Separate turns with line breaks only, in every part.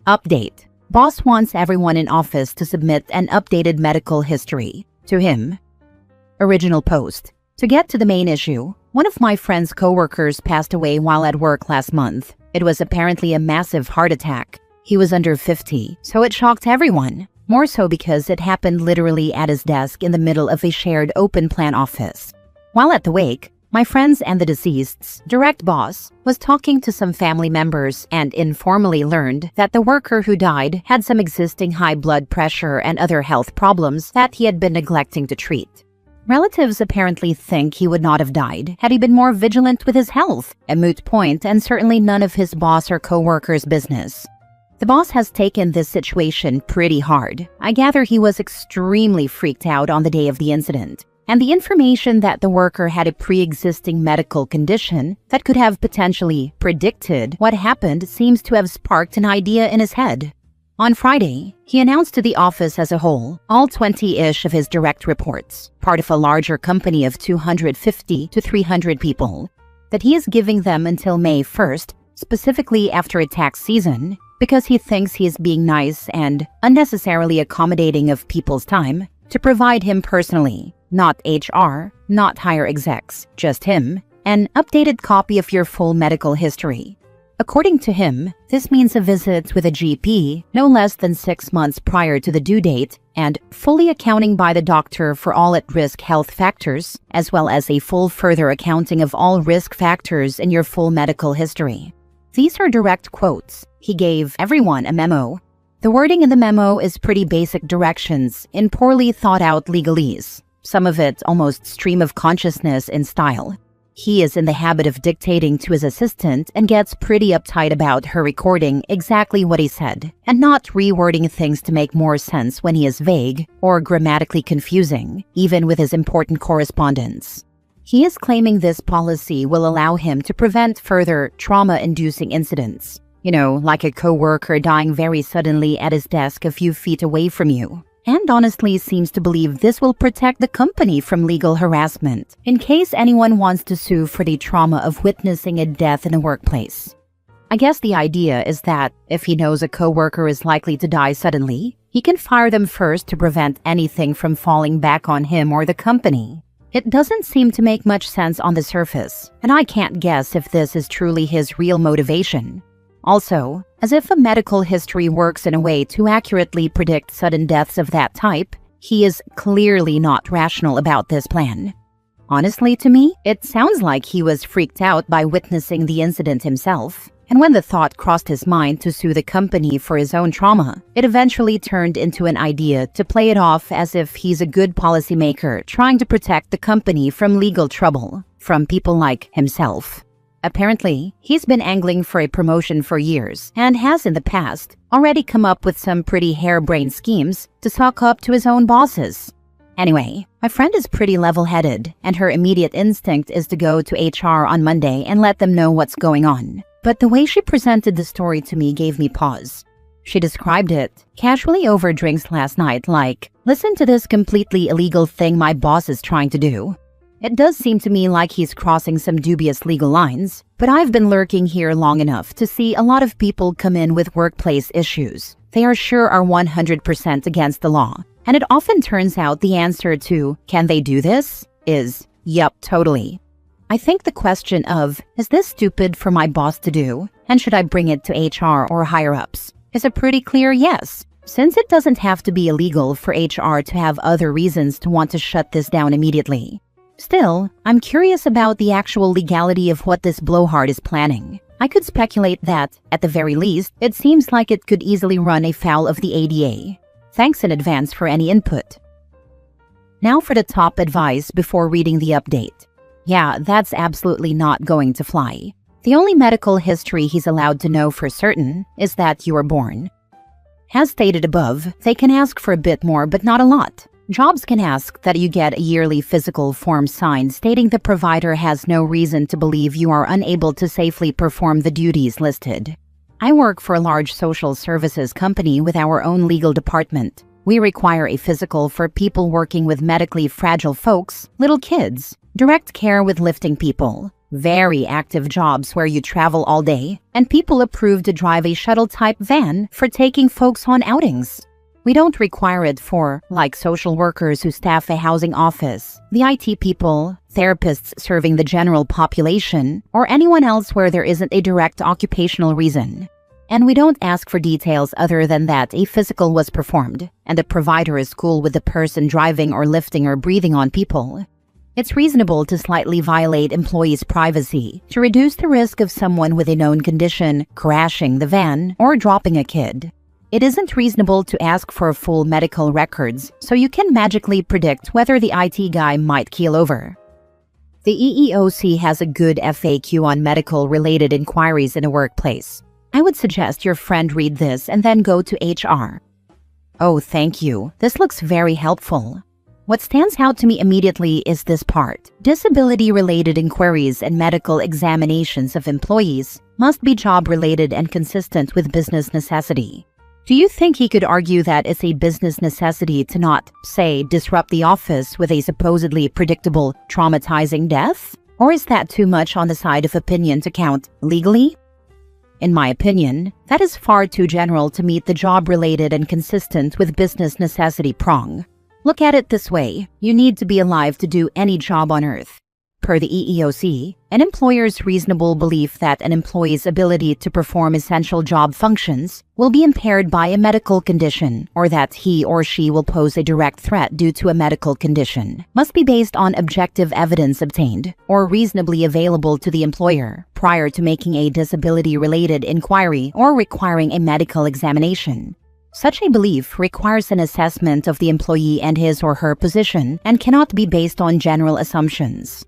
Update. Boss wants everyone in office to submit an updated medical history to him. Original post. To get to the main issue, one of my friend's coworkers passed away while at work last month. It was apparently a massive heart attack. He was under 50, so it shocked everyone. More so because it happened literally at his desk in the middle of a shared open plan office. While at the wake, my friends and the deceased's direct boss was talking to some family members and informally learned that the worker who died had some existing high blood pressure and other health problems that he had been neglecting to treat. Relatives apparently think he would not have died had he been more vigilant with his health, a moot point and certainly none of his boss or co-workers' business. The boss has taken this situation pretty hard. I gather he was extremely freaked out on the day of the incident. And the information that the worker had a pre-existing medical condition that could have potentially predicted what happened seems to have sparked an idea in his head. On Friday, he announced to the office as a whole, all 20-ish of his direct reports, part of a larger company of 250 to 300 people, that he is giving them until May 1st, specifically after a tax season, because he thinks he is being nice and unnecessarily accommodating of people's time, to provide him personally, not HR, not higher execs, just him, an updated copy of your full medical history. According to him, this means a visit with a GP no less than 6 months prior to the due date and fully accounting by the doctor for all at-risk health factors, as well as a full further accounting of all risk factors in your full medical history. These are direct quotes. He gave everyone a memo. The wording in the memo is pretty basic directions in poorly thought-out legalese. Some of it almost stream of consciousness in style. He is in the habit of dictating to his assistant and gets pretty uptight about her recording exactly what he said, and not rewording things to make more sense when he is vague or grammatically confusing, even with his important correspondence. He is claiming this policy will allow him to prevent further trauma-inducing incidents. You know, like a co-worker dying very suddenly at his desk a few feet away from you. And honestly seems to believe this will protect the company from legal harassment in case anyone wants to sue for the trauma of witnessing a death in a workplace. I guess the idea is that if he knows a coworker is likely to die suddenly, he can fire them first to prevent anything from falling back on him or the company. It doesn't seem to make much sense on the surface, and I can't guess if this is truly his real motivation. Also, as if a medical history works in a way to accurately predict sudden deaths of that type, he is clearly not rational about this plan. Honestly, to me, it sounds like he was freaked out by witnessing the incident himself, and when the thought crossed his mind to sue the company for his own trauma, it eventually turned into an idea to play it off as if he's a good policymaker trying to protect the company from legal trouble, from people like himself. Apparently, he's been angling for a promotion for years and has in the past already come up with some pretty harebrained schemes to suck up to his own bosses. Anyway, my friend is pretty level-headed and her immediate instinct is to go to HR on Monday and let them know what's going on. But the way she presented the story to me gave me pause. She described it casually over drinks last night like, "Listen to this completely illegal thing my boss is trying to do." It does seem to me like he's crossing some dubious legal lines, but I've been lurking here long enough to see a lot of people come in with workplace issues they are sure are 100% against the law, and it often turns out the answer to, "Can they do this?" is, "Yup, totally." I think the question of, "Is this stupid for my boss to do, and should I bring it to HR or higher-ups?" is a pretty clear yes, since it doesn't have to be illegal for HR to have other reasons to want to shut this down immediately. Still, I'm curious about the actual legality of what this blowhard is planning. I could speculate that, at the very least, it seems like it could easily run afoul of the ADA. Thanks in advance for any input. Now for the top advice before reading the update. Yeah, that's absolutely not going to fly. The only medical history he's allowed to know for certain is that you were born. As stated above, they can ask for a bit more, but not a lot. Jobs can ask that you get a yearly physical form signed stating the provider has no reason to believe you are unable to safely perform the duties listed. I work for a large social services company with our own legal department. We require a physical for people working with medically fragile folks, little kids, direct care with lifting people, very active jobs where you travel all day, and people approved to drive a shuttle-type van for taking folks on outings. We don't require it for, like, social workers who staff a housing office, the IT people, therapists serving the general population, or anyone else where there isn't a direct occupational reason. And we don't ask for details other than that a physical was performed, and the provider is cool with the person driving or lifting or breathing on people. It's reasonable to slightly violate employees' privacy to reduce the risk of someone with a known condition crashing the van or dropping a kid. It isn't reasonable to ask for full medical records so you can magically predict whether the IT guy might keel over. The EEOC has a good FAQ on medical-related inquiries in a workplace. I would suggest your friend read this and then go to HR. Oh, thank you. This looks very helpful. What stands out to me immediately is this part. Disability-related inquiries and medical examinations of employees must be job-related and consistent with business necessity. Do you think he could argue that it's a business necessity to not, say, disrupt the office with a supposedly predictable, traumatizing death? Or is that too much on the side of opinion to count legally? In my opinion, that is far too general to meet the job-related and consistent with business necessity prong. Look at it this way, you need to be alive to do any job on Earth. Per the EEOC, an employer's reasonable belief that an employee's ability to perform essential job functions will be impaired by a medical condition, or that he or she will pose a direct threat due to a medical condition, must be based on objective evidence obtained or reasonably available to the employer prior to making a disability-related inquiry or requiring a medical examination. Such a belief requires an assessment of the employee and his or her position and cannot be based on general assumptions.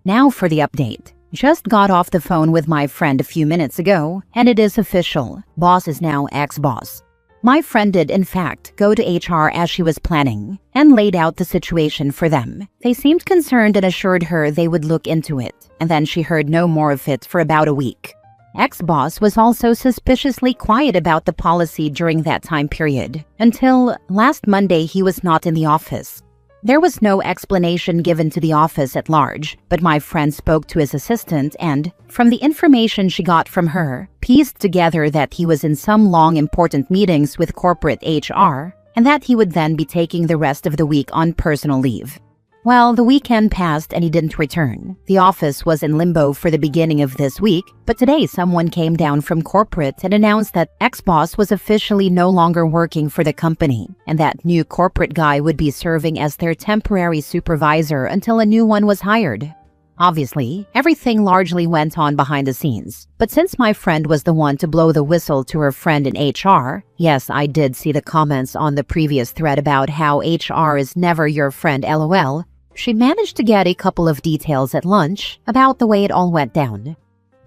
Now for the update. Just got off the phone with my friend a few minutes ago, and it is official. Boss is now ex-boss. My friend did, in fact, go to HR as she was planning, and laid out the situation for them. They seemed concerned and assured her they would look into it, and then she heard no more of it for about a week. Ex-boss was also suspiciously quiet about the policy during that time period, until last Monday he was not in the office. There was no explanation given to the office at large, but my friend spoke to his assistant and, from the information she got from her, pieced together that he was in some long important meetings with corporate HR, and that he would then be taking the rest of the week on personal leave. Well, the weekend passed and he didn't return. The office was in limbo for the beginning of this week, but today someone came down from corporate and announced that ex-boss was officially no longer working for the company, and that new corporate guy would be serving as their temporary supervisor until a new one was hired. Obviously, everything largely went on behind the scenes, but since my friend was the one to blow the whistle to her friend in HR, yes, I did see the comments on the previous thread about how HR is never your friend LOL, she managed to get a couple of details at lunch about the way it all went down.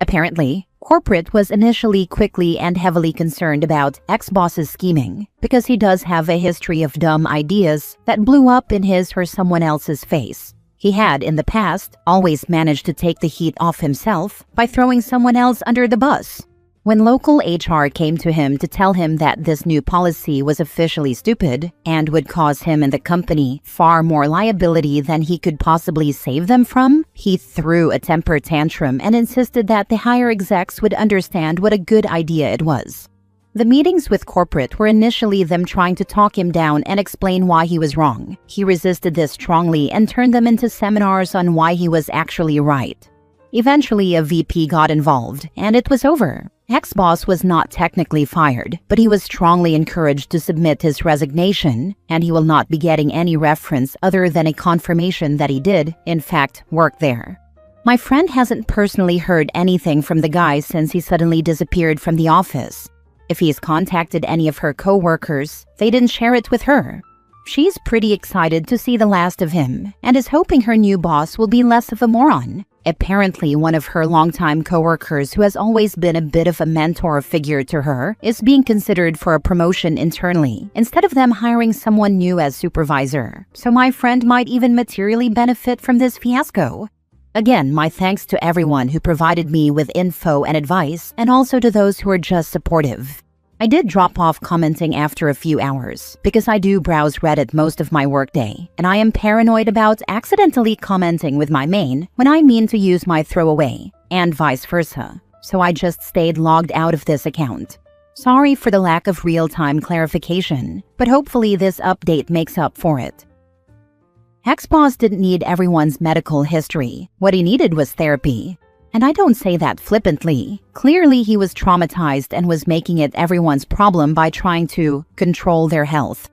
Apparently, corporate was initially quickly and heavily concerned about ex-boss's scheming because he does have a history of dumb ideas that blew up in his or someone else's face. He had, in the past, always managed to take the heat off himself by throwing someone else under the bus. When local HR came to him to tell him that this new policy was officially stupid and would cause him and the company far more liability than he could possibly save them from, he threw a temper tantrum and insisted that the higher execs would understand what a good idea it was. The meetings with corporate were initially them trying to talk him down and explain why he was wrong. He resisted this strongly and turned them into seminars on why he was actually right. Eventually, a VP got involved, and it was over. Ex-boss was not technically fired, but he was strongly encouraged to submit his resignation, and he will not be getting any reference other than a confirmation that he did, in fact, work there. My friend hasn't personally heard anything from the guy since he suddenly disappeared from the office. If he's contacted any of her co-workers, they didn't share it with her. She's pretty excited to see the last of him, and is hoping her new boss will be less of a moron. Apparently, one of her longtime co-workers who has always been a bit of a mentor figure to her is being considered for a promotion internally, instead of them hiring someone new as supervisor. So my friend might even materially benefit from this fiasco. Again, my thanks to everyone who provided me with info and advice, and also to those who are just supportive. I did drop off commenting after a few hours because I do browse Reddit most of my workday, and I am paranoid about accidentally commenting with my main when I mean to use my throwaway, and vice versa. So I just stayed logged out of this account. Sorry for the lack of real-time clarification, but hopefully this update makes up for it. Ex-boss didn't need everyone's medical history. What he needed was therapy. And I don't say that flippantly. Clearly, he was traumatized and was making it everyone's problem by trying to control their health.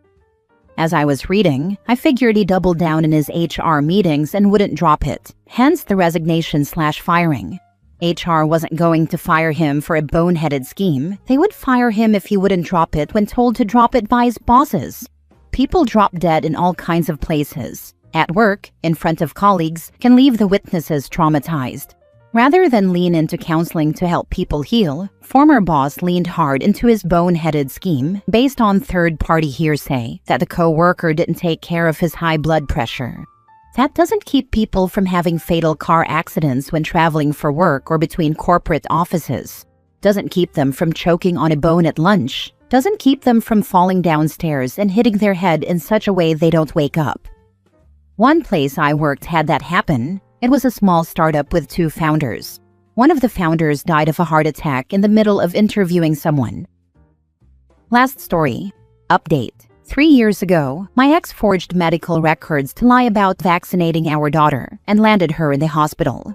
As I was reading, I figured he doubled down in his HR meetings and wouldn't drop it, hence the resignation/firing. HR wasn't going to fire him for a boneheaded scheme. They would fire him if he wouldn't drop it when told to drop it by his bosses. People drop dead in all kinds of places. At work, in front of colleagues, can leave the witnesses traumatized. Rather than lean into counseling to help people heal, former boss leaned hard into his boneheaded scheme based on third-party hearsay that the co-worker didn't take care of his high blood pressure. That doesn't keep people from having fatal car accidents when traveling for work or between corporate offices. Doesn't keep them from choking on a bone at lunch. Doesn't keep them from falling downstairs and hitting their head in such a way they don't wake up. One place I worked had that happen. It was a small startup with 2 founders. One of the founders died of a heart attack in the middle of interviewing someone. Last story. Update. 3 years ago, my ex forged medical records to lie about vaccinating our daughter and landed her in the hospital.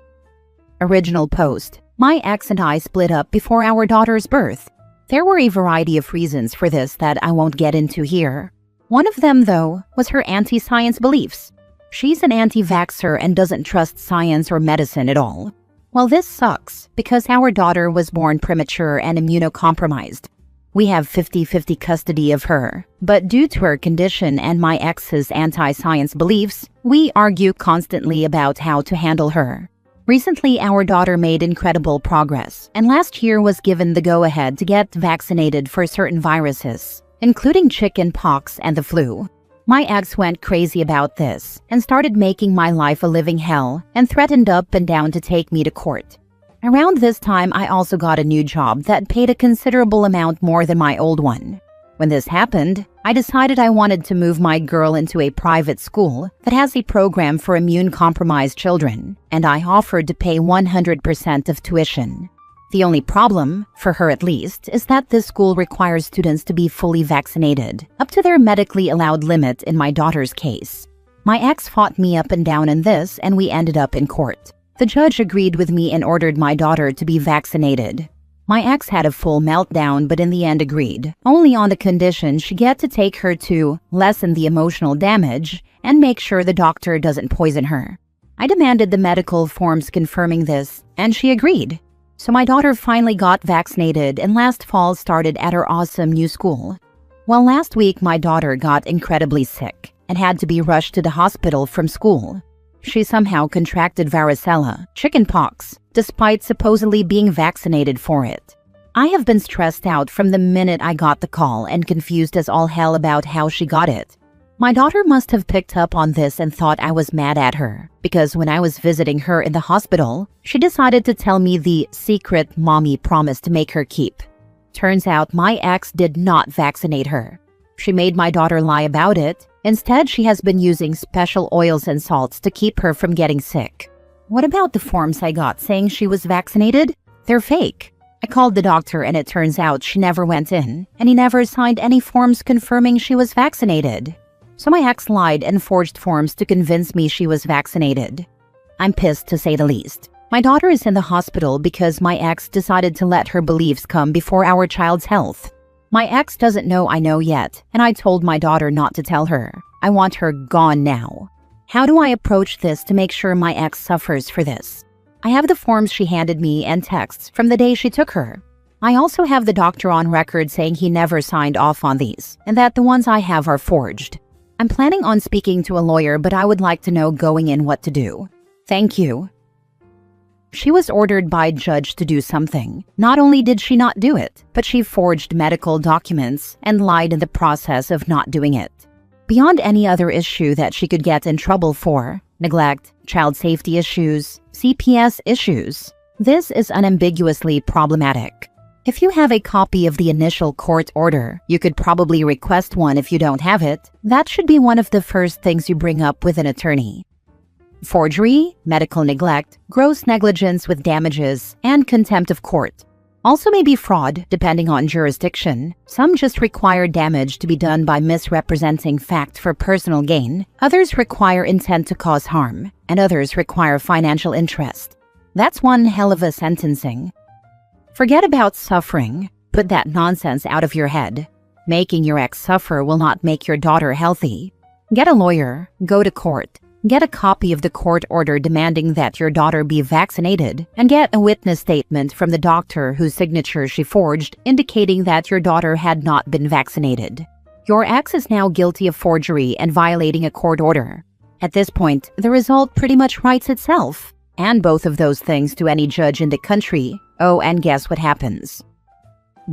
Original post. My ex and I split up before our daughter's birth. There were a variety of reasons for this that I won't get into here. One of them, though, was her anti-science beliefs. She's an anti-vaxxer and doesn't trust science or medicine at all. Well, this sucks because our daughter was born premature and immunocompromised. We have 50-50 custody of her, but due to her condition and my ex's anti-science beliefs, we argue constantly about how to handle her. Recently, our daughter made incredible progress, and last year was given the go-ahead to get vaccinated for certain viruses, including chicken pox and the flu. My ex went crazy about this and started making my life a living hell and threatened up and down to take me to court. Around this time, I also got a new job that paid a considerable amount more than my old one. When this happened, I decided I wanted to move my girl into a private school that has a program for immune-compromised children, and I offered to pay 100% of tuition. The only problem, for her at least, is that this school requires students to be fully vaccinated, up to their medically allowed limit in my daughter's case. My ex fought me up and down in this, and we ended up in court. The judge agreed with me and ordered my daughter to be vaccinated. My ex had a full meltdown, but in the end agreed, only on the condition she get to take her to lessen the emotional damage and make sure the doctor doesn't poison her. I demanded the medical forms confirming this, and she agreed. So my daughter finally got vaccinated and last fall started at her awesome new school. Well, last week my daughter got incredibly sick and had to be rushed to the hospital from school. She somehow contracted varicella, chickenpox, despite supposedly being vaccinated for it. I have been stressed out from the minute I got the call and confused as all hell about how she got it. My daughter must have picked up on this and thought I was mad at her, because when I was visiting her in the hospital, she decided to tell me the secret mommy promised to make her keep. Turns out my ex did not vaccinate her. She made my daughter lie about it. Instead, she has been using special oils and salts to keep her from getting sick. What about the forms I got saying she was vaccinated? They're fake. I called the doctor and it turns out she never went in, and he never signed any forms confirming she was vaccinated. So my ex lied and forged forms to convince me she was vaccinated. I'm pissed to say the least. My daughter is in the hospital because my ex decided to let her beliefs come before our child's health. My ex doesn't know I know yet, and I told my daughter not to tell her. I want her gone now. How do I approach this to make sure my ex suffers for this? I have the forms she handed me and texts from the day she took her. I also have the doctor on record saying he never signed off on these, and that the ones I have are forged. I'm planning on speaking to a lawyer, but I would like to know going in what to do. Thank you. She was ordered by a judge to do something. Not only did she not do it, but she forged medical documents and lied in the process of not doing it. Beyond any other issue that she could get in trouble for, neglect, child safety issues, CPS issues, this is unambiguously problematic. If you have a copy of the initial court order, you could probably request one if you don't have it. That should be one of the first things you bring up with an attorney. Forgery, medical neglect, gross negligence with damages, and contempt of court. Also may be fraud, depending on jurisdiction. Some just require damage to be done by misrepresenting fact for personal gain. Others require intent to cause harm, and others require financial interest. That's one hell of a sentencing. Forget about suffering. Put that nonsense out of your head. Making your ex suffer will not make your daughter healthy. Get a lawyer, go to court. Get a copy of the court order demanding that your daughter be vaccinated, and get a witness statement from the doctor whose signature she forged indicating that your daughter had not been vaccinated. Your ex is now guilty of forgery and violating a court order. At this point, the result pretty much writes itself, and both of those things to any judge in the country. Oh, and guess what happens?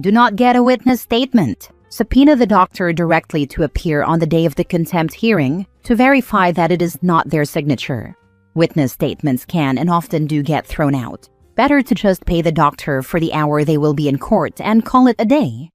Do not get a witness statement. Subpoena the doctor directly to appear on the day of the contempt hearing to verify that it is not their signature. Witness statements can and often do get thrown out. Better to just pay the doctor for the hour they will be in court and call it a day.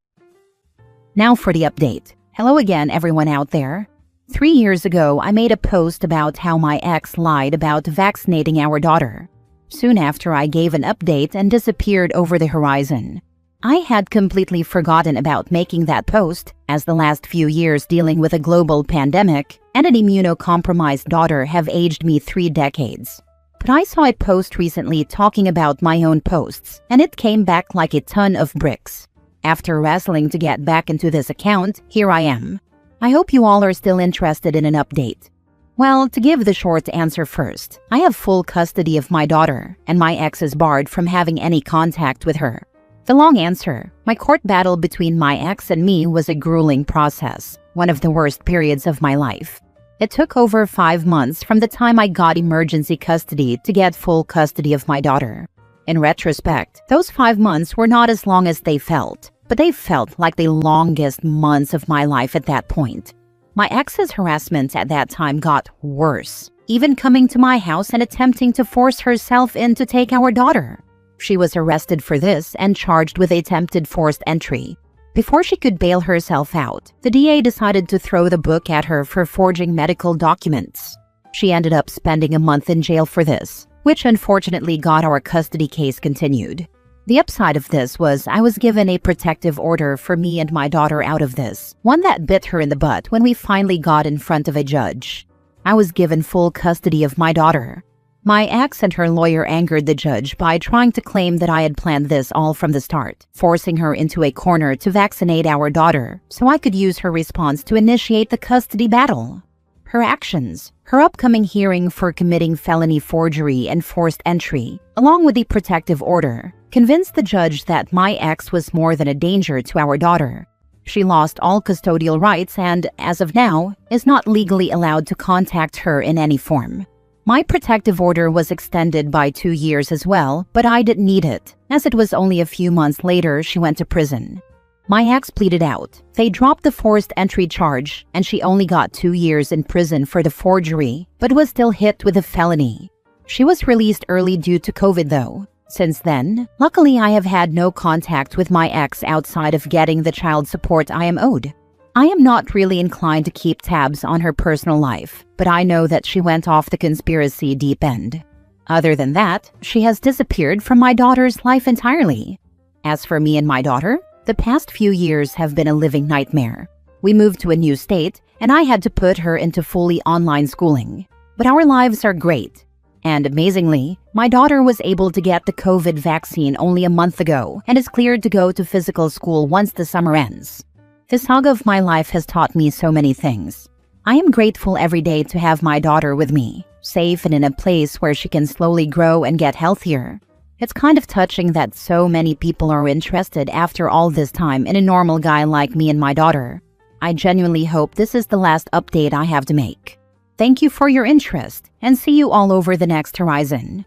Now for the update. Hello again, everyone out there. 3 years ago, I made a post about how my ex lied about vaccinating our daughter. Soon after, I gave an update and disappeared over the horizon. I had completely forgotten about making that post, as the last few years dealing with a global pandemic and an immunocompromised daughter have aged me 3 decades. But I saw a post recently talking about my own posts, and it came back like a ton of bricks. After wrestling to get back into this account, here I am. I hope you all are still interested in an update. Well, to give the short answer first, I have full custody of my daughter, and my ex is barred from having any contact with her. The long answer, my court battle between my ex and me was a grueling process, one of the worst periods of my life. It took over 5 months from the time I got emergency custody to get full custody of my daughter. In retrospect, those 5 months were not as long as they felt, but they felt like the longest months of my life at that point. My ex's harassment at that time got worse, even coming to my house and attempting to force herself in to take our daughter. She was arrested for this and charged with attempted forced entry. Before she could bail herself out, the DA decided to throw the book at her for forging medical documents. She ended up spending a month in jail for this, which unfortunately got our custody case continued. The upside of this was I was given a protective order for me and my daughter out of this, one that bit her in the butt when we finally got in front of a judge. I was given full custody of my daughter. My ex and her lawyer angered the judge by trying to claim that I had planned this all from the start, forcing her into a corner to vaccinate our daughter so I could use her response to initiate the custody battle. Her actions, her upcoming hearing for committing felony forgery and forced entry, along with the protective order, convinced the judge that my ex was more than a danger to our daughter. She lost all custodial rights and, as of now, is not legally allowed to contact her in any form. My protective order was extended by 2 years as well, but I didn't need it, as it was only a few months later she went to prison. My ex pleaded out. They dropped the forced entry charge, and she only got 2 years in prison for the forgery, but was still hit with a felony. She was released early due to COVID though. Since then, luckily I have had no contact with my ex outside of getting the child support I am owed. I am not really inclined to keep tabs on her personal life, but I know that she went off the conspiracy deep end. Other than that, she has disappeared from my daughter's life entirely. As for me and my daughter, the past few years have been a living nightmare. We moved to a new state, and I had to put her into fully online schooling. But our lives are great. And amazingly, my daughter was able to get the COVID vaccine only a month ago and is cleared to go to physical school once the summer ends. The saga of my life has taught me so many things. I am grateful every day to have my daughter with me, safe and in a place where she can slowly grow and get healthier. It's kind of touching that so many people are interested after all this time in a normal guy like me and my daughter. I genuinely hope this is the last update I have to make. Thank you for your interest, and see you all over the next horizon.